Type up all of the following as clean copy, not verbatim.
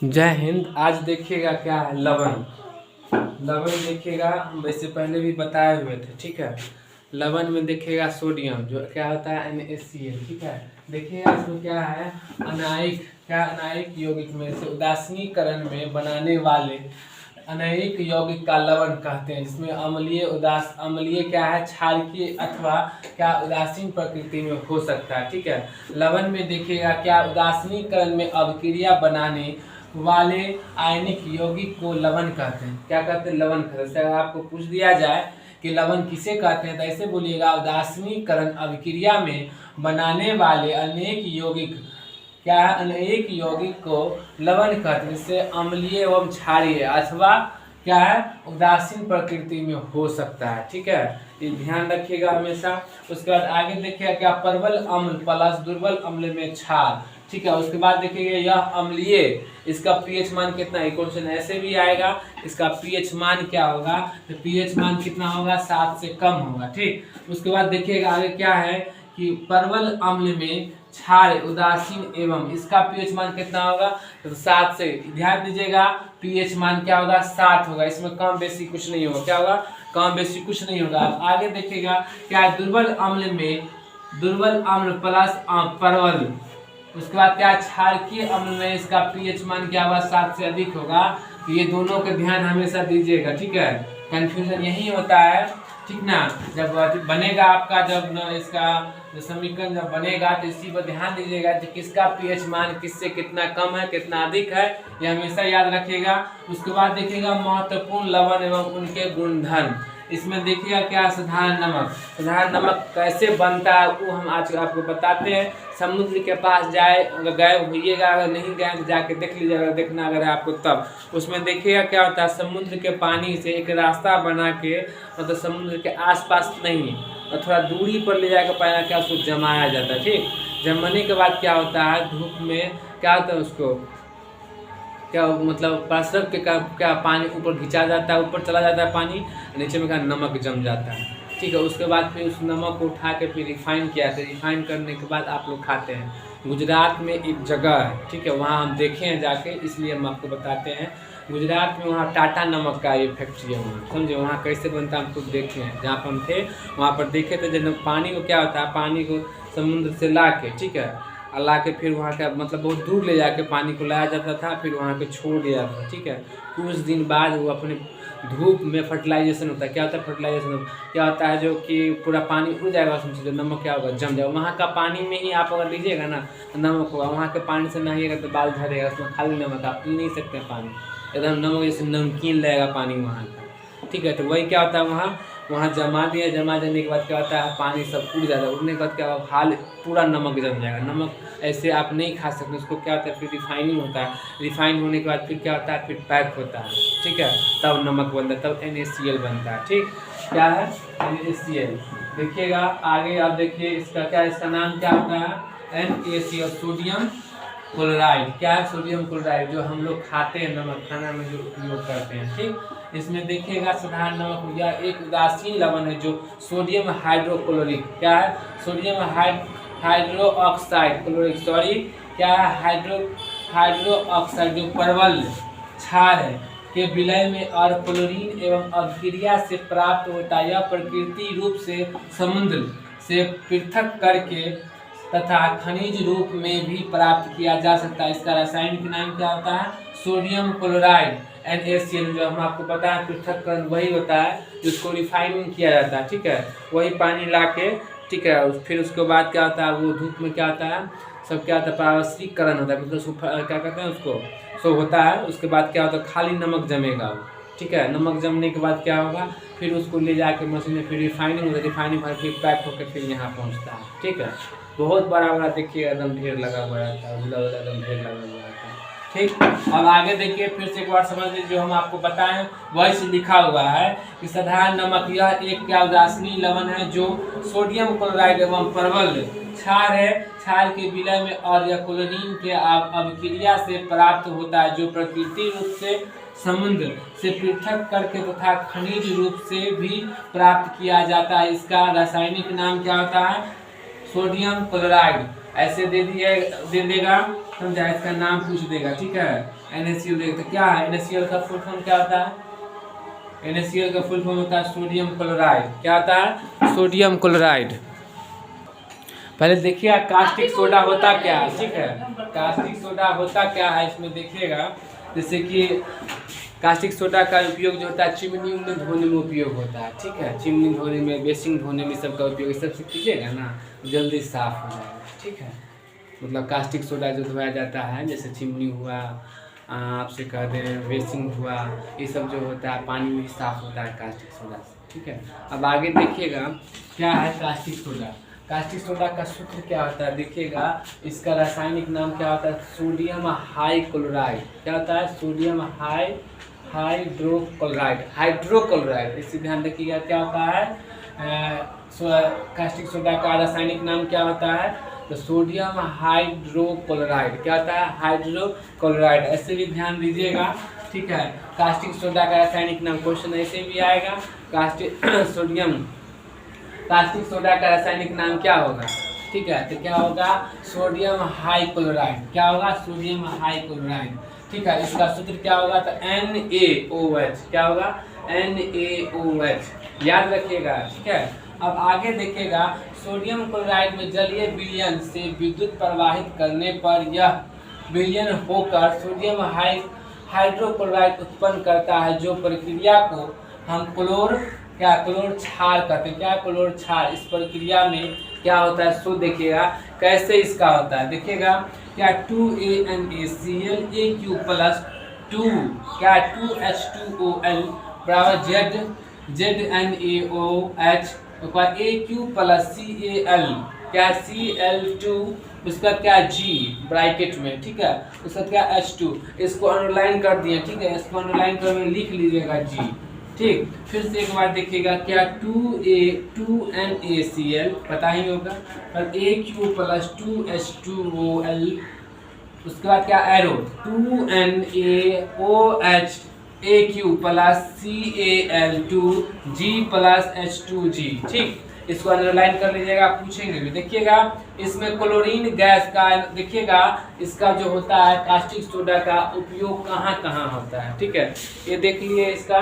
जय हिंद। आज देखिएगा क्या है, लवण। लवण देखिएगा, वैसे पहले भी बताए हुए थे, ठीक है। लवण में देखिएगा सोडियम, जो क्या होता है NaCl, ठीक है। देखिएगा इसमें क्या है, अनायिक यौगिक में से उदासीनीकरण में बनाने वाले अनायिक यौगिक का लवण कहते हैं, जिसमें अम्लीय क्या है, क्षारकीय अथवा क्या उदासीन प्रकृति में हो सकता है, ठीक है। लवण में देखिएगा क्या, उदासीनीकरण में अभिक्रिया बनाने वाले आयनिक यौगिक को लवण कहते हैं। क्या कहते हैं? लवण कहते हैं। अगर आपको पूछ दिया जाए कि लवण किसे कहते हैं, तो ऐसे बोलिएगा, उदासीनीकरण अभिक्रिया में बनाने वाले अनेक यौगिक क्या है, अनेक यौगिक को लवण कहते हैं, जिससे अम्लीय एवं क्षारीय अथवा क्या है, उदासीन प्रकृति में हो सकता है, ठीक है। ये ध्यान रखिएगा हमेशा। उसके बाद आगे देखिएगा क्या, प्रबल अम्ल प्लस दुर्बल अम्ल में क्षार, ठीक है। उसके बाद देखिएगा यह अम्लीय, इसका पीएच मान कितना है, क्वेश्चन ऐसे भी आएगा, इसका पीएच मान क्या होगा, तो पीएच मान कितना होगा, 7 से कम होगा, ठीक। उसके बाद देखिएगा आगे क्या है कि प्रबल अम्ल में क्षार उदासीन एवं, इसका पीएच मान कितना होगा, तो 7 से, ध्यान दीजिएगा, पीएच मान क्या होगा, 7 होगा। इसमें कम बेसी कुछ नहीं होगा, क्या होगा, कम बेसी कुछ नहीं होगा। अब आगे देखिएगा क्या, दुर्बल अम्ल में दुर्बल अम्ल प्लस प्रबल, उसके बाद क्या, क्षारकीय अम्ल में इसका पीएच मान क्या होगा, 7 से अधिक होगा। तो ये दोनों का ध्यान हमेशा दीजिएगा, ठीक है। कंफ्यूजन यही होता है, ठीक ना। जब बनेगा आपका, जब न इसका समीकरण जब बनेगा, तो इसी पर ध्यान दीजिएगा कि किसका पीएच मान किससे कितना कम है, कितना अधिक है, ये हमेशा याद रखिएगा। उसके बाद देखिएगा महत्वपूर्ण लवण एवं उनके गुणधर्म। इसमें देखिएगा क्या, साधारण नमक। साधारण नमक कैसे बनता है वो हम आज आपको बताते हैं। समुद्र के पास अगर गए होइएगा, अगर नहीं गए तो जाके देख लीजिएगा, अगर देखना अगर है आपको तब। उसमें देखिएगा क्या होता है, समुद्र के पानी से एक रास्ता बना के, मतलब समुद्र के आसपास नहीं और थोड़ा दूरी पर ले जाकर पहला क्या, उसको जमाया जाता है, ठीक। जमने के बाद क्या होता है, धूप में क्या होता है, उसको क्या मतलब प्रसरक के क्या पानी ऊपर खिंचा जाता है, ऊपर चला जाता है पानी, नीचे में क्या नमक जम जाता है, ठीक है। उसके बाद फिर उस नमक को उठा के फिर रिफाइन किया जाता है। रिफाइन करने के बाद आप लोग खाते हैं। गुजरात में एक जगह है, ठीक है, वहाँ हम देखे हैं जाके, इसलिए हम आपको बताते हैं। गुजरात में वहाँ टाटा नमक का ये फैक्ट्री है, वहाँ समझे, वहाँ कैसे बनता है हम खुद देखे हैं। जहाँ पर हम थे वहाँ पर देखे थे, जब पानी को क्या होता है, पानी को समुद्र से ला के, ठीक है, ला के फिर वहाँ का मतलब बहुत दूर ले जाके पानी को लाया जाता था, फिर वहाँ पे छोड़ दिया जाता था, ठीक है। कुछ दिन बाद वो अपने धूप में फर्टिलाइजेशन होता है। क्या होता है फर्टिलाइजेशन, क्या होता है, जो कि पूरा पानी उड़ जाएगा, उसमें से जो नमक क्या होगा, जम जाएगा। वहाँ का पानी में ही आप अगर लीजिएगा ना तो नमक होगा, वहाँ के पानी से नहाइएगा तो बाल झड़ेगा, उसमें खाली नमक, आप पी नहीं सकते पानी, एकदम नमक जैसे नमकीन लगेगा पानी वहाँ का, ठीक है। तो वही क्या होता है, वहाँ जमा दिया, जमा देने के बाद क्या होता है, पानी सब उड़ जाता है। उड़ने के बाद क्या होगा, हाल पूरा नमक जम जाएगा। नमक ऐसे आप नहीं खा सकते, उसको क्या होता है, फिर रिफाइनिंग होता है। रिफाइन होने के बाद फिर क्या होता है, फिर पैक होता है, ठीक है, तब नमक बनता है, तब NaCl बनता है, ठीक। क्या है, NaCl। देखिएगा आगे, आप देखिए इसका क्या, इसका नाम क्या होता है, NaCl, सोडियम क्लोराइड। क्या है, सोडियम क्लोराइड, जो हम लोग खाते हैं, नमक खाना में जो उपयोग करते हैं, ठीक। इसमें देखिएगा साधारण नमक, यह एक उदासीन लवण है जो सोडियम हाइड्रोक्लोरिक, क्या है, sodium hydro oxide chloric, sorry, क्या है, हाइड्रो ऑक्साइड, जो प्रबल क्षार है के विलय में और क्लोरीन एवं अभिक्रिया से प्राप्त होता है। यह प्रकृति रूप से समुद्र से पृथक करके तथा खनिज रूप में भी प्राप्त किया जा सकता है। इसका रासायनिक नाम क्या होता है, सोडियम क्लोराइड, NaCl। जो हम आपको पता है पृथक्करण वही होता है जिसको रिफाइनिंग किया जाता है, ठीक है, वही पानी ला के, ठीक है। फिर उसके बाद क्या होता है, वो धूप में क्या होता है, सब क्या होता है, पारस्परिकरण होता है, मतलब उसको क्या कहते हैं, उसको सो होता है। उसके बाद क्या होता है, खाली नमक जमेगा वो, ठीक है। नमक जमने के बाद क्या होगा, फिर उसको ले जाके मशीन में फिर रिफाइनिंग होता है, रिफाइनिंग फिर पैक होकर फिर यहाँ पहुँचता है, ठीक है। बहुत बड़ा बड़ा देखिए एकदम ढेर लगा हुआ रहता है, एकदम ढेर लगा हुआ रहता है, ठीक। अब आगे देखिए फिर से एक बार समझ लीजिए, जो हम आपको बताएं वही से लिखा हुआ है कि साधारण नमक यह एक क्या उदासीन लवण है जो सोडियम क्लोराइड एवं प्रबल क्षार है, क्षार के विलय में और यह क्लोरीन के अभिक्रिया से प्राप्त होता है, जो प्रकृति रूप से समुद्र से पृथक करके तथा खनिज रूप से भी प्राप्त किया जाता है। इसका रासायनिक नाम क्या होता है, सोडियम क्लोराइड। ऐसे दे देगा समझा, इसका नाम पूछ देगा, ठीक है। NaCl देगा तो क्या है, NaCl का फुल फॉर्म क्या होता है, NaCl का फुल फॉर्म होता है सोडियम क्लोराइड। क्या होता है, सोडियम क्लोराइड। पहले देखिए कास्टिक सोडा होता क्या है, ठीक है। कास्टिक सोडा होता क्या है इसमें देखिएगा, जैसे कि कास्टिक सोडा का उपयोग जो होता है चिमनी में धोने में उपयोग होता है, ठीक है। चिमनी धोने में, बेसिन धोने में सबका उपयोग, इस सबसे कीजिएगा ना जल्दी साफ हो जाएगा, ठीक है। मतलब कास्टिक सोडा जो धोया जाता है, जैसे चिमनी हुआ, आपसे कह दें बेसिन हुआ, ये सब जो होता है पानी में ही साफ होता है कास्टिक सोडा से, ठीक है। अब आगे देखिएगा क्या है कास्टिक सोडा। कास्टिक सोडा का सूत्र क्या होता है देखिएगा, इसका रासायनिक नाम क्या होता है, सोडियम हाइक्लोराइड। क्या होता है, सोडियम हाइड्रोक्लोराइड, हाइड्रोक्लोराइड। इससे ध्यान रखिएगा क्या होता है, कास्टिक सोडा का रासायनिक नाम क्या होता है, तो सोडियम हाइड्रोक्लोराइड। क्या होता है, हाइड्रोक्लोराइड। ऐसे भी ध्यान दीजिएगा, ठीक है। कास्टिक सोडा का रासायनिक नाम क्वेश्चन ऐसे भी आएगा, कास्टिक सोडा का रासायनिक नाम क्या होगा, ठीक है। तो क्या होगा, सोडियम हाइक्लोराइड। क्या होगा, सोडियम हाइक्लोराइड, ठीक है। इसका सूत्र क्या होगा, तो NaOH। क्या होगा, NaOH, याद रखिएगा, ठीक है। अब आगे देखिएगा, सोडियम क्लोराइड में जलीय विलयन से विद्युत प्रवाहित करने पर यह विलयन होकर सोडियम हाइड्रोक्लोराइड उत्पन्न करता है, जो प्रक्रिया को हम क्लोर क्षार कहते हैं। क्या, क्लोर क्षार। इस प्रक्रिया में क्या होता है सो देखिएगा कैसे इसका होता है, देखिएगा क्या 2NaCl AQ प्लस 2 क्या 2H2OL बराबर ZNaOH AQ प्लस Cal क्या Cl2 उसका क्या G ब्रैकेट में, ठीक है। उसका क्या H2, इसको अंडरलाइन कर दिए, ठीक है। इसको अंडरलाइन कर लिख लीजिएगा G, ठीक। फिर से एक बार देखिएगा क्या 2NaCl पता ही होगा और AQ प्लस 2H2OL, उसके बाद क्या arrow 2NaOH AQ plus Cal2G plus H2G, ठीक। इसको अंडरलाइन कर लीजिएगा, पूछेंगे भी। देखिएगा इसमें क्लोरीन गैस का, देखिएगा इसका जो होता है कास्टिक सोडा का उपयोग कहाँ कहाँ होता है, ठीक है। ये देख लिए, इसका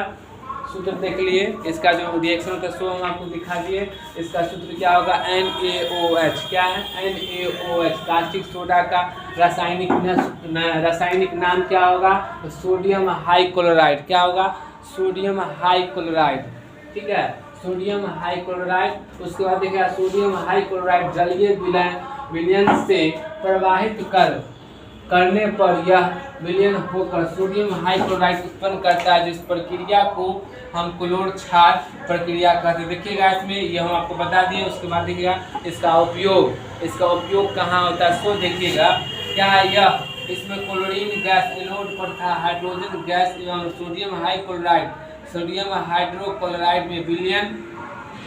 सूत्र देख लिए, इसका जो रिएक्शन का शो हम आपको दिखा दिए। इसका सूत्र क्या होगा, NaOH। क्या है, NaOH। कास्टिक सोडा का रासायनिक नाम क्या होगा, सोडियम हाइक्लोराइड। क्या होगा, सोडियम हाइक्लोराइड, ठीक है, सोडियम हाइक्लोराइड। उसके बाद देखिए सोडियम हाइक्लोराइड जलीय विलयन से प्रवाहित करने पर यह विलयन होकर सोडियम हाइक्लोराइड उत्पन्न करता है, जिस प्रक्रिया को हम क्लोर क्षार प्रक्रिया कहते हैं। देखिएगा इसमें ये हम आपको बता दिए। उसके बाद देखिएगा इसका उपयोग कहाँ होता है, सो देखिएगा क्या यह इसमें क्लोरीन गैस एनोड पर था, हाइड्रोजन गैस एवं सोडियम हाइड्रोक्लोराइड में विलयन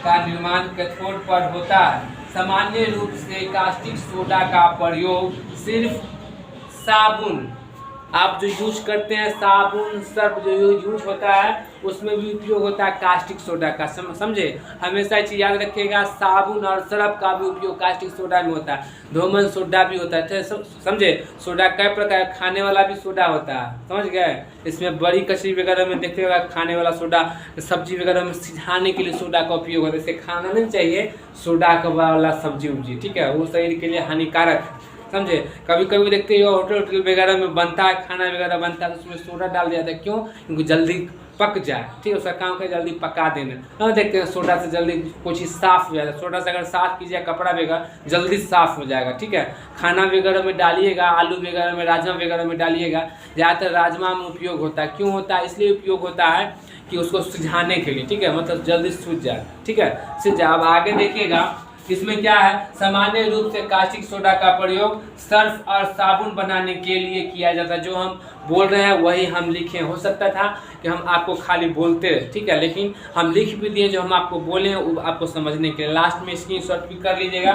का निर्माण कैथोड पर होता है। सामान्य रूप से कास्टिक सोडा का प्रयोग सिर्फ साबुन, आप जो यूज करते हैं साबुन सर्फ जो यूज होता है उसमें भी उपयोग होता है कास्टिक सोडा का, समझे। हमेशा चीज याद रखिएगा, साबुन और सर्फ का भी उपयोग कास्टिक सोडा में होता है। धोमन सोडा भी होता है, समझे। सोडा कई प्रकार, खाने वाला भी सोडा होता है, समझ गए। इसमें बड़ी कचरी वगैरह में देखिएगा खाने वाला सोडा, सब्जी वगैरह में सिझाने के लिए सोडा का उपयोग होता है। इसे खाना नहीं चाहिए सोडा का वाला सब्जी उब्जी, ठीक है, वो शरीर के लिए हानिकारक है, समझे। कभी कभी देखते हो होटल वगैरह में बनता है, खाना वगैरह बनता है तो उसमें सोडा डाल दिया जाता है, क्यों, क्योंकि जल्दी पक जाए, ठीक है। उसका काम है जल्दी पका देना। हम देखते हैं सोडा से जल्दी कोई चीज़ साफ हो जाता है, सोडा से अगर साफ कीजिए कपड़ा वगैरह जल्दी साफ हो जाएगा, ठीक है। खाना वगैरह में डालिएगा, आलू वगैरह में, राजमा वगैरह में डालिएगा। ज़्यादातर राजमा में उपयोग होता है, क्यों होता है, इसलिए उपयोग होता है कि उसको सिझाने के लिए, ठीक है, मतलब जल्दी सूझ जाए, ठीक है, सिझ जाए। अब आगे देखिएगा इसमें क्या है, सामान्य रूप से कास्टिक सोडा का प्रयोग सर्फ और साबुन बनाने के लिए किया जाता है। जो हम बोल रहे हैं वही हम लिखें, हो सकता था कि हम आपको खाली बोलते, ठीक है, लेकिन हम लिख भी दिए जो हम आपको बोले वो आपको समझने के लिए। लास्ट में स्क्रीनशॉट भी कर लीजिएगा।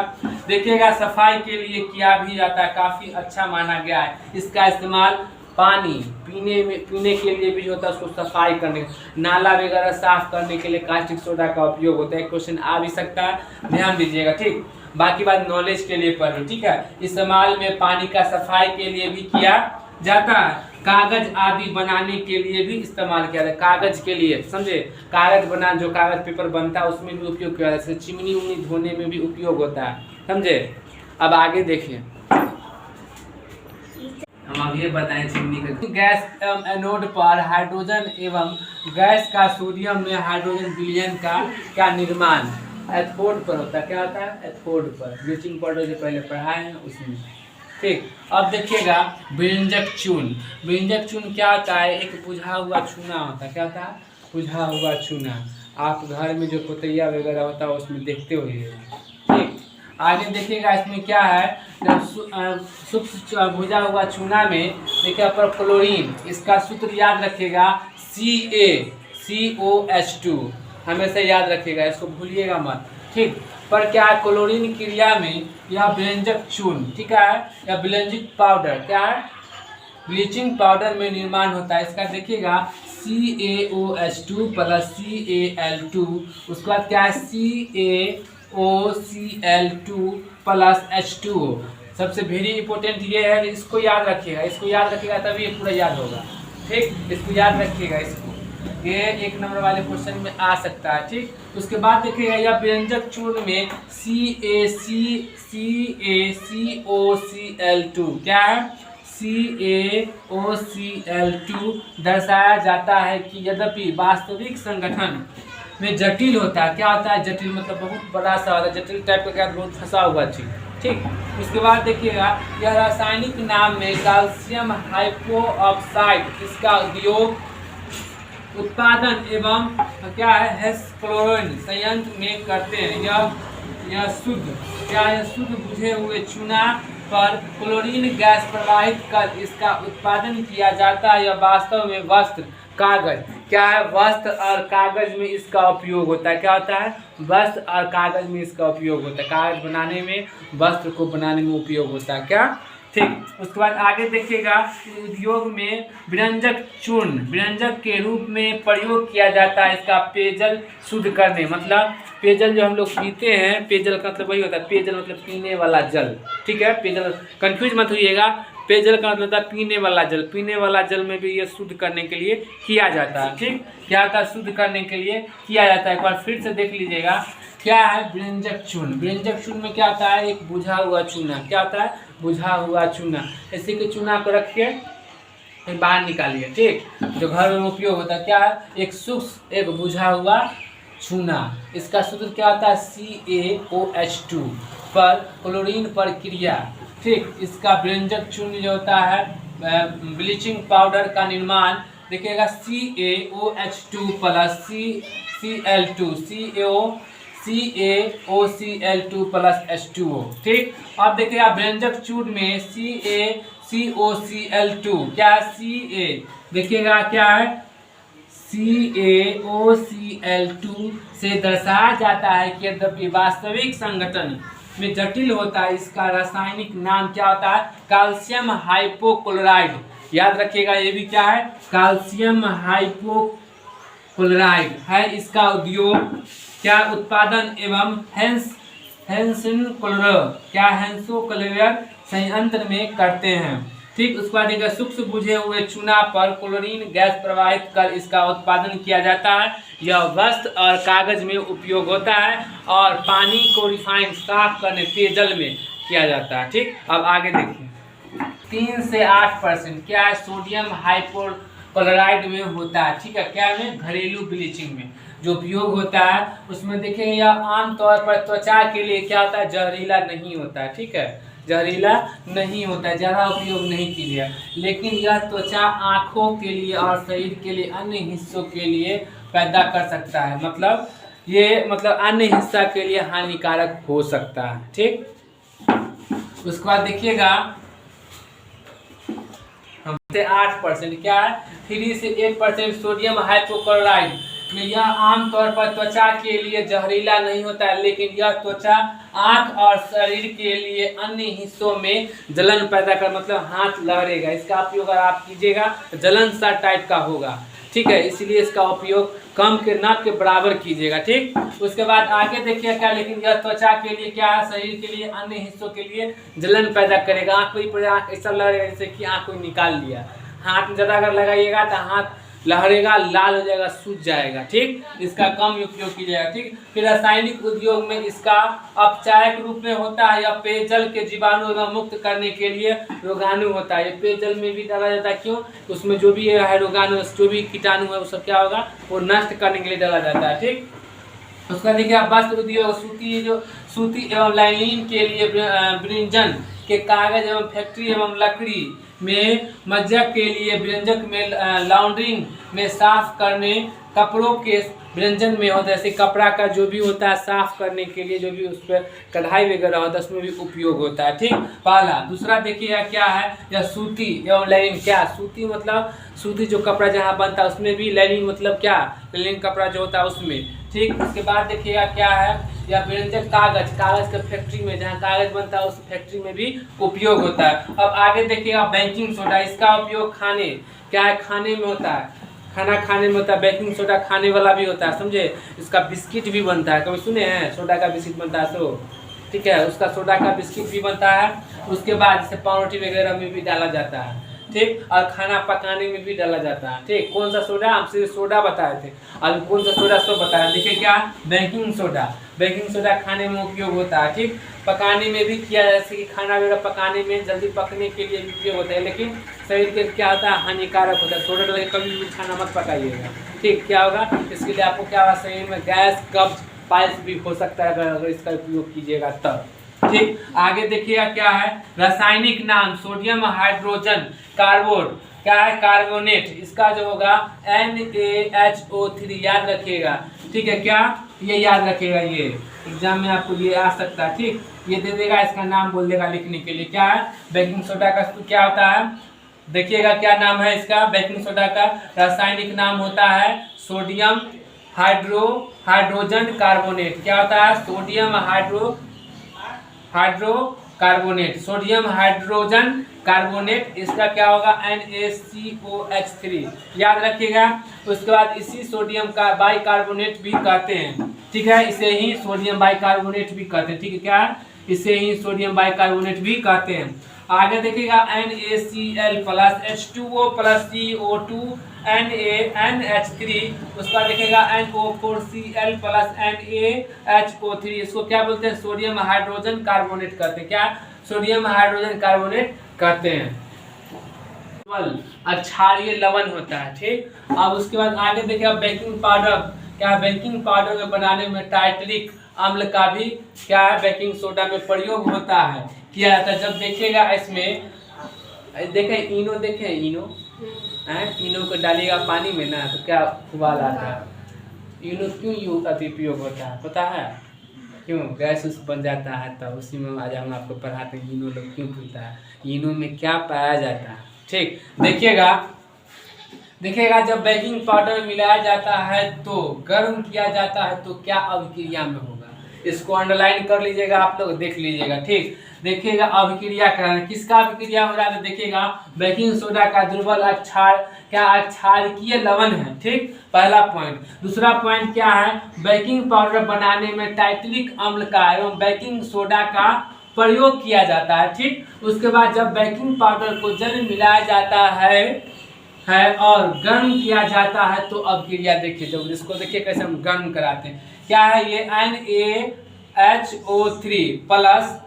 देखिएगा सफाई के लिए किया भी जाता है, काफ़ी अच्छा माना गया है। इसका इस्तेमाल पानी पीने के लिए भी होता है, उसको सफाई करने, नाला वगैरह साफ करने के लिए कास्टिक सोडा का उपयोग होता है। क्वेश्चन आ भी सकता है, ध्यान दीजिएगा, ठीक। बाकी बात नॉलेज के लिए पढ़ो, ठीक है। इस्तेमाल में पानी का सफाई के लिए भी किया जाता है, कागज आदि बनाने के लिए भी इस्तेमाल किया जाता है, कागज के लिए, समझे। कागज बना, जो कागज पेपर बनता है उसमें भी उपयोग किया जाता है, चिमनी उमनी धोने में भी उपयोग होता है, समझे। अब आगे देखिए, हम अब ये बताएं चिमनी का गैस एनोड पर हाइड्रोजन एवं गैस का सोडियम में हाइड्रोजन विलयन का क्या निर्माण एथोड पर होता है। क्या होता है? एथोड पर। ब्लीचिंग पाउडर जो पहले पढ़ाए हैं उसमें, ठीक। अब देखिएगा व्यंजक चूर्ण। व्यंजक चूर्ण क्या होता है? एक बुझा हुआ चूना होता है। क्या होता है? बुझा हुआ चूना। आप घर में जो पोतैया वगैरह होता है उसमें देखते हो, ठीक। आगे देखिएगा इसमें क्या है, सूक्ष्म भुजा हुआ चूना में देखिए पर क्लोरीन, इसका सूत्र याद रखिएगा CaCO2, हमेशा याद रखिएगा, इसको भूलिएगा मत, ठीक। पर क्या है, क्लोरीन क्रिया में यह व्यंजक चूर्ण, ठीक है, या ब्लीचिंग पाउडर, क्या है, ब्लीचिंग पाउडर में निर्माण होता है। इसका देखिएगा CaOH2 प्लस Cal2, उसके बाद क्या है CaOCl2 प्लस H2O। सबसे वेरी इंपॉर्टेंट ये है, इसको याद रखिएगा, इसको याद रखिएगा तभी ये पूरा याद होगा, ठीक। इसको याद रखिएगा, इसको ये 1 नंबर वाले क्वेश्चन में आ सकता है, ठीक। उसके बाद देखिएगा यह व्यंजक चूर्ण में CaCO2 क्या है, CaOCl2 दर्शाया जाता है कि यद्यपि वास्तविक संगठन में जटिल होता है। क्या होता है? जटिल मतलब बहुत बड़ा सा होता है, जटिल टाइप का, क्या बहुत फंसा हुआ चीज, ठीक। उसके बाद देखिएगा यह रासायनिक नाम में कैल्शियम हाइपोऑक्साइड, इसका उपयोग उत्पादन एवं क्या है हेक्सक्लोरोन संयंत्र में करते हैं। यह शुद्ध, क्या है, शुद्ध बुझे हुए चूना पर क्लोरीन गैस प्रवाहित कर इसका उत्पादन किया जाता है। यह वास्तव में वस्त्र, कागज, क्या है, वस्त्र और कागज में इसका उपयोग होता है। क्या होता है? वस्त्र और कागज में इसका उपयोग होता है, कागज बनाने में, वस्त्र को बनाने में उपयोग होता है, क्या, ठीक। उसके बाद आगे देखिएगा उद्योग में व्यंजक चूर्ण व्यंजक के रूप में प्रयोग किया जाता है। इसका पेयजल शुद्ध करने, मतलब पेयजल जो हम लोग पीते हैं, पेयजल का मतलब वही होता है, पेयजल मतलब पीने वाला जल, ठीक है। पेयजल कंफ्यूज मत होइएगा, पेयजल का मतलब पीने वाला जल, पीने वाला जल में भी ये शुद्ध करने के लिए किया जाता है, ठीक। क्या होता है? शुद्ध करने के लिए किया जाता है। एक बार फिर से देख लीजिएगा, क्या है, व्यंजक चूर्ण। व्यंजक चूर्ण में क्या होता है? एक बुझा हुआ चूना, क्या होता है? बुझा हुआ चूना। इसी के चूना को रखिए, बाहर निकालिए, ठीक। जो घर में उपयोग होता है, क्या है, एक सूक्ष्म, एक बुझा हुआ चूना। इसका सूत्र क्या होता है? CaOH2 पर क्लोरीन पर क्रिया, ठीक। इसका व्यंजक चूर्ण जो होता है ब्लीचिंग पाउडर का निर्माण देखिएगा CaOH2 plus CaOCl2 plus H2O, ठीक। अब देखिएगा व्यंजक चूर्ण में CaCOCl2 क्या है, देखिएगा क्या है, CaOCl2 से दर्शाया जाता है कि यद्यपि वास्तविक संगठन में जटिल होता है, इसका रासायनिक नाम क्या होता है? Calcium hypochloride. याद रखिएगा, ये भी क्या है, कैल्शियम हाइपोक्लोराइड है। इसका उद्योग क्या, उत्पादन एवं हेंसोक्लोर संयंत्र में करते हैं, ठीक। उसके बाद देखिए सूक्ष्म बुझे हुए चूना पर क्लोरीन गैस प्रवाहित कर इसका उत्पादन किया जाता है। यह वस्त्र और कागज में उपयोग होता है और पानी को रिफाइन साफ करने पेयजल में किया जाता है, ठीक। अब आगे देखिए 3 से 8% क्या है, सोडियम हाइपोक्लोराइड में होता है, ठीक है। क्या में? घरेलू ब्लीचिंग में जो उपयोग होता है उसमें देखिए यह आमतौर पर त्वचा के लिए क्या होता है, जहरीला नहीं होता है, ठीक है, जहरीला नहीं होता है, ज़्यादा उपयोग नहीं कीजिए। लेकिन यह त्वचा आँखों के लिए और शरीर के लिए अन्य हिस्सों के लिए पैदा कर सकता है, मतलब ये मतलब अन्य हिस्सा के लिए हानिकारक हो सकता है, ठीक। उसके बाद देखिएगा 8% क्या है, 3 से 8% सोडियम हाइपोक्लोराइड में यह आमतौर पर त्वचा के लिए जहरीला नहीं होता है, लेकिन यह त्वचा, आँख और शरीर के लिए अन्य हिस्सों में जलन पैदा कर, मतलब हाथ लहरेगा, इसका उपयोग अगर आप कीजिएगा तो जलन सा टाइप का होगा, ठीक है, इसलिए इसका उपयोग कम के ना के बराबर कीजिएगा। ठीक, उसके बाद आगे देखिए क्या, लेकिन यह त्वचा के लिए क्या है, शरीर के लिए, अन्य हिस्सों के लिए जलन पैदा करेगा। आँख पर ऐसा लगेगा जैसे कि आँख कोई निकाल लिया। हाथ में ज़्यादा अगर लगाइएगा तो हाथ लहरेगा, लाल हो जाएगा, सूज जाएगा। ठीक, इसका कम उपयोग कीजिएगा। ठीक, फिर रासायनिक उद्योग में इसका अपचायक रूप में होता है, या पेयजल के जीवाणु एवं मुक्त करने के लिए रोगाणु होता है। ये पेयजल में भी डाला जाता है। क्यों? उसमें जो भी है रोगाणु, जो भी कीटाणु है वो सब क्या होगा, वो नष्ट करने के लिए डाला जाता है। ठीक, उसका देखिए वस्त्र उद्योग, सूती एवं लाइनिन के लिए व्यंजन के कागज एवं फैक्ट्री एवं लकड़ी में मज्जक के लिए, व्यंजक में लॉन्ड्रिंग में साफ करने, कपड़ों के व्यंजन में होता है। जैसे कपड़ा का जो भी होता है साफ करने के लिए, जो भी उस पर कढ़ाई वगैरह होता है उसमें भी उपयोग होता है। ठीक, पहला। दूसरा देखिएगा क्या है, या सूती एवं लाइनिन। क्या सूती मतलब सूती जो कपड़ा जहाँ बनता है उसमें भी, लाइनिन मतलब क्या, लाइनिन कपड़ा जो होता है उसमें। ठीक, उसके बाद देखिएगा क्या है, या व्यंजक कागज, कागज के फैक्ट्री में जहाँ कागज बनता है उस फैक्ट्री में भी उपयोग होता है। अब आगे देखिएगा बेकिंग सोडा, इसका उपयोग खाने, क्या है, खाने में होता है, खाना खाने में होता है। बेकिंग सोडा खाने वाला भी होता है, समझे। इसका बिस्किट भी बनता है, कभी सुने हैं सोडा का बिस्किट बनता है तो, ठीक है, उसका सोडा का बिस्किट भी बनता है। उसके बाद जैसे पावरोटी वगैरह में भी डाला जाता है। ठीक, और खाना पकाने में भी डाला जाता है। ठीक, कौन सा सोडा, हमसे सोडा बताए थे, अभी कौन सा सोडा सब बताया। देखिए क्या, बेकिंग सोडा, बेकिंग सोडा खाने में उपयोग होता है। ठीक, पकाने में भी किया, जैसे कि खाना वगैरह पकाने में जल्दी पकने के लिए भी उपयोग होता है, लेकिन शरीर के क्या होता है, हानिकारक होता है। सोडा लगे कभी भी खाना मत पकाइएगा। ठीक, क्या होगा, इसके लिए आपको क्या होगा, शरीर में गैस, कब्ज, पाइल्स भी हो सकता है अगर इसका उपयोग कीजिएगा तब। ठीक, आगे देखिएगा क्या है, रासायनिक नाम, सोडियम हाइड्रोजन कार्बोन, क्या है, कार्बोनेट। इसका जो होगा NaHO3, याद रखिएगा। ठीक है, क्या, ये याद रखिएगा, ये एग्जाम में आपको ये आ सकता है। ठीक, ये दे देगा, इसका नाम बोल देगा लिखने के लिए। क्या है, बेकिंग सोडा का क्या होता है, देखिएगा क्या नाम है इसका, बेकिंग सोडा का रासायनिक नाम होता है सोडियम हाइड्रोजन कार्बोनेट। क्या होता है, sodium hydrocarbonate, sodium hydrogen carbonate. इसका क्या होगा, NaCOH3, याद रखिएगा। उसके बाद इसी सोडियम का बाइकार्बोनेट भी कहते हैं। ठीक है, इसे ही सोडियम बाइकार्बोनेट भी कहते हैं। ठीक है, क्या, इसे ही सोडियम बाइकार्बोनेट भी कहते हैं। आगे देखिएगा NaCl plus H2O plus CO2 NaNH3, उसका देखिएगा NO4Cl प्लस NaHO3। इसको क्या बोलते हैं, सोडियम हाइड्रोजन कार्बोनेट कहते हैं। क्या, सोडियम हाइड्रोजन कार्बोनेट कहते हैं। क्षारीय लवण होता है। ठीक, अब उसके बाद आगे देखिएगा बेकिंग पाउडर। क्या, बेकिंग पाउडर में बनाने में टाइटरिक अम्ल का भी क्या है, बेकिंग सोडा में प्रयोग होता है, किया जाता है। जब देखिएगा इसमें, देखें इनो, देखें इनो है, इनो को डालिएगा पानी में ना तो क्या उबाल आता है। इनो क्यों उपयोग होता है पता है, क्यों, गैस उस बन जाता है, तो उसी में आज हम आपको पढ़ाते हैं इनो लोग क्यों पीता है, इनो में क्या पाया जाता है। ठीक, देखिएगा जब बेकिंग पाउडर मिलाया जाता है तो गर्म किया जाता है तो क्या अभिक्रिया में होगा, इसको अंडरलाइन कर लीजिएगा आप लोग, देख लीजिएगा। ठीक, देखिएगा अभिक्रिया कराना, किसका अभिक्रिया हो रहा है, तो देखिएगा बेकिंग सोडा का दुर्बल क्षारकीय लवण है। ठीक, पहला पॉइंट। दूसरा पॉइंट क्या है, बेकिंग पाउडर बनाने में टाइटरिक अम्ल का एवं बेकिंग सोडा का प्रयोग किया जाता है। ठीक, उसके बाद जब बेकिंग पाउडर को जल मिलाया जाता है और गर्म किया जाता है तो अभिक्रिया देखिए, जब इसको देखिए कैसे हम गर्म कराते हैं। क्या है ये, NaHO3 प्लस,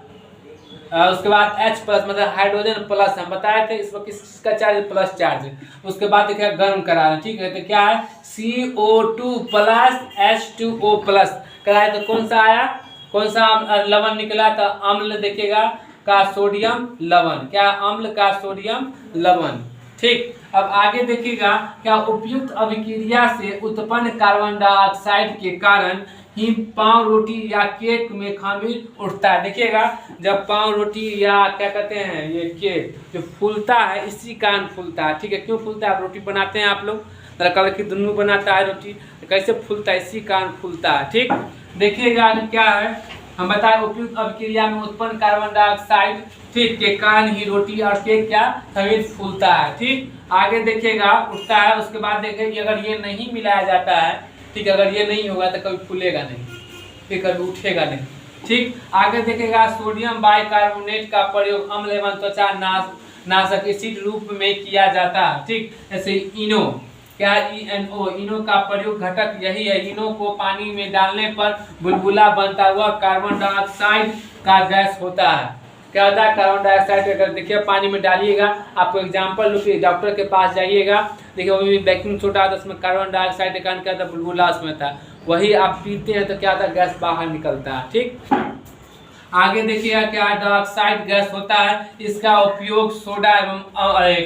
उसके बाद H प्लस मतलब हाइड्रोजन प्लस, हम बताए थे इसमें किसका चार्ज, प्लस चार्ज। उसके बाद देखिए गर्म करा रहे, ठीक है, तो क्या है, CO2 प्लस H2O प्लस कराए तो कौन सा आया, कौन सा लवण निकला, तो अम्ल देखिएगा का सोडियम लवण, क्या, अम्ल का सोडियम लवण। ठीक, अब आगे देखिएगा क्या, उपयुक्त अभिक्रिया से उत्पन्न कार्बन डाइऑक्साइड के कारण ही पाव रोटी या केक में खमीर उठता है। देखिएगा जब पाव रोटी या क्या कहते हैं ये केक जो फूलता है, इसी कारण फूलता है। ठीक है, क्यों फूलता है, रोटी बनाते हैं आप लोग, कल की दुनू बनाता है रोटी, तो कैसे फूलता है, इसी कारण फूलता है। ठीक, देखिएगा क्या है, हम बताएं उपयुक्त अभिक्रिया में उत्पन्न कार्बन डाइऑक्साइड, ठीक, के कारण ही रोटी और केक क्या खमीर फूलता है। ठीक, आगे देखिएगा उठता है, उसके बाद देखिए अगर ये नहीं मिलाया जाता है, ठीक, अगर ये नहीं होगा तो कभी फूलेगा नहीं, फिर कभी उठेगा नहीं। ठीक, आगे देखिएगा सोडियम बाइकार्बोनेट का प्रयोग अम्ल एवं त्वचा नाशक एसिड रूप में किया जाता है। ठीक, जैसे इनो, क्या इनो, इनो का प्रयोग घटक यही है। इनो को पानी में डालने पर बुलबुला बनता हुआ कार्बन डाइऑक्साइड का गैस होता है। क्या होता है? Carbon dioxide. अगर देखिए पानी में डालिएगा, आपको एग्जाम्पल लूँ, डॉक्टर के पास जाइएगा, देखिए वो भी बेकिंग सोडा आता है, उसमें कार्बन डाइऑक्साइड के कारण क्या होता है? बुलबुला उसमें था, वही आप पीते हैं तो क्या होता है? गैस बाहर निकलता है। ठीक, आगे देखिएगा क्या डाइऑक्साइड गैस होता है, इसका उपयोग सोडा एवं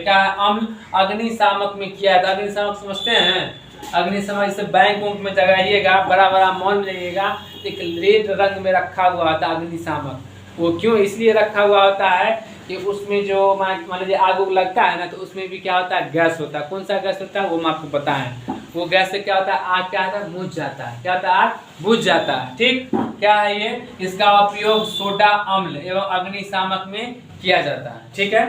क्या अम्ल अग्निशामक में किया जाता है। अग्निशामक समझते हैं? अग्निशामक जैसे बैंक उंक में जगाइएगा, बड़ा बड़ा मॉल में जाइएगा, एक रेड रंग में रखा हुआ होता है अग्निशामक। वो क्यों इसलिए रखा हुआ होता है कि उसमें जो मान लीजिए आग उग लगता है ना, तो उसमें भी क्या होता है? गैस होता है। कौन सा गैस होता है वो हम आपको बताएं। वो गैस से क्या होता है? आग क्या होता है? बुझ जाता है। क्या होता है? आग बुझ जाता है। ठीक, क्या है ये? इसका उपयोग सोडा अम्ल एवं अग्निशामक में किया जाता है। ठीक है।